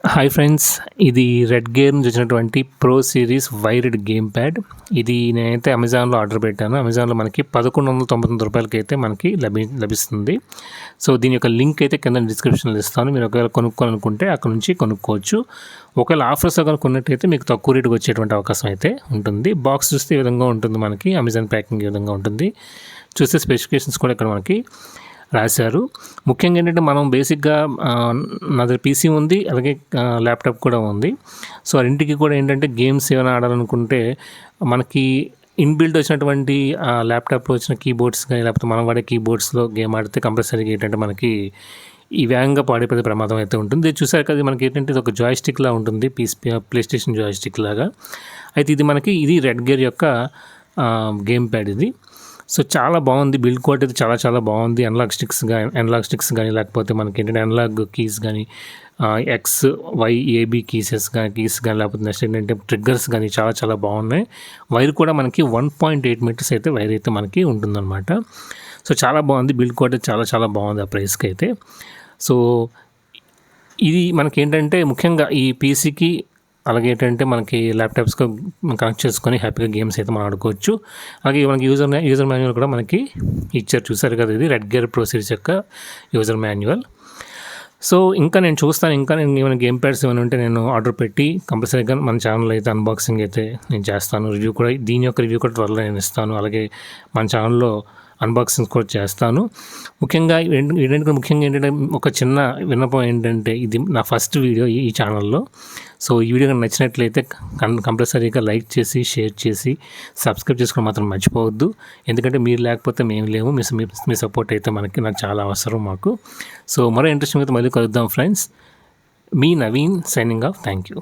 Hi friends, ఇది red gear నుంచి వచ్చినటువంటి pro series wired game pad. ఇది నేనైతే అమెజాన్లో ఆర్డర్ పెట్టాను. అమెజాన్లో మనకి రూ. 1199 అయితే మనకి లభిస్తుంది. సో దీని యొక్క లింక్ అయితే కింద డిస్క్రిప్షన్లో ఇస్తాను. మీరు ఒకవేళ కొనుక్కోవాలనుకుంటే అక్కడ నుంచి కొనుక్కోవచ్చు. ఒకవేళ ఆఫర్స్ కొనుక్కున్నట్టయితే మీకు తక్కువ రేటుకి వచ్చేటువంటి అవకాశం అయితే ఉంటుంది. బాక్స్ చూస్తే ఈ విధంగా ఉంటుంది, మనకి అమెజాన్ ప్యాకింగ్ ఈ విధంగా ఉంటుంది. చూస్తే స్పెసిఫికేషన్స్ కూడా ఇక్కడ మనకి రాశారు. ముఖ్యంగా ఏంటంటే మనం బేసిక్గా నా దగ్గర పీసీ ఉంది, అలాగే ల్యాప్టాప్ కూడా ఉంది. సో ఇంటికి కూడా ఏంటంటే గేమ్స్ ఏమైనా ఆడాలనుకుంటే మనకి ఇన్బిల్డ్ వచ్చినటువంటి ల్యాప్టాప్లో వచ్చిన కీబోర్డ్స్ కానీ లేకపోతే మనం వాడే కీబోర్డ్స్లో గేమ్ ఆడితే కంపల్సరీగా ఏంటంటే మనకి ఈ వేగంగా పాడైపోయే ప్రమాదం అయితే ఉంటుంది. చూసారు కదా, మనకి ఏంటంటే ఇది ఒక జాయిస్టిక్ లా ఉంటుంది, ప్లే స్టేషన్ జాయిస్టిక్ లాగా. అయితే ఇది రెడ్ గేర్ యొక్క గేమ్ ప్యాడ్ ఇది. సో చాలా బాగుంది, బిల్డ్ క్వాలిటీ అయితే చాలా బాగుంది. అనలాగ్ స్టిక్స్ కానీ లేకపోతే మనకి ఏంటంటే అనలాగ్ కీస్ కానీ ఎక్స్ వై ఏబీ కీస్ కానీ లేకపోతే నెక్స్ట్ ఏంటంటే ట్రిగ్గర్స్ కానీ చాలా బాగున్నాయి. వైర్ కూడా మనకి 1.8 మీటర్స్ అయితే వైర్ అయితే మనకి ఉంటుందన్నమాట. సో చాలా బాగుంది, బిల్డ్ క్వాలిటీ చాలా బాగుంది ఆ ప్రైస్కి అయితే. సో ఇది మనకి ఏంటంటే ముఖ్యంగా ఈ పీసీకి అలాగే ఏంటంటే మనకి ల్యాప్టాప్స్కి కనెక్ట్ చేసుకొని హ్యాపీగా గేమ్స్ అయితే మనం ఆడుకోవచ్చు. అలాగే మనకి యూజర్ మాన్యువల్ కూడా మనకి ఇచ్చారు. చూసారు కదా, ఇది రెడ్ గేర్ ప్రో సిరీస్ యొక్క యూజర్ మాన్యువల్. సో ఇంకా నేను ఏమైనా గేమ్ ప్యాడ్స్ ఏమైనా ఉంటే నేను ఆర్డర్ పెట్టి కంపల్సరీగా మన ఛానల్లో అయితే అన్బాక్సింగ్ అయితే నేను చేస్తాను. దీని యొక్క రివ్యూ కూడా త్వరలో నేను ఇస్తాను. అలాగే మన ఛానల్లో అన్బాక్సింగ్ కూడా చేస్తాను. ముఖ్యంగా ఏంటంటే ఒక చిన్న విన్నపం ఏంటంటే, ఇది నా ఫస్ట్ వీడియో ఈ ఛానల్లో. సో ఈ వీడియో నచ్చినట్లయితే కంపల్సరీగా లైక్ చేసి, షేర్ చేసి, సబ్స్క్రైబ్ చేసుకోవడం మాత్రం మర్చిపోవద్దు. ఎందుకంటే మీరు లేకపోతే మేము లేము. మీ సపోర్ట్ అయితే నాకు చాలా అవసరం మాకు. సో మరో ఇంట్రెస్టింగ్ అయితే మళ్ళీ కలుద్దాం friends. Me Naveen signing off. Thank you.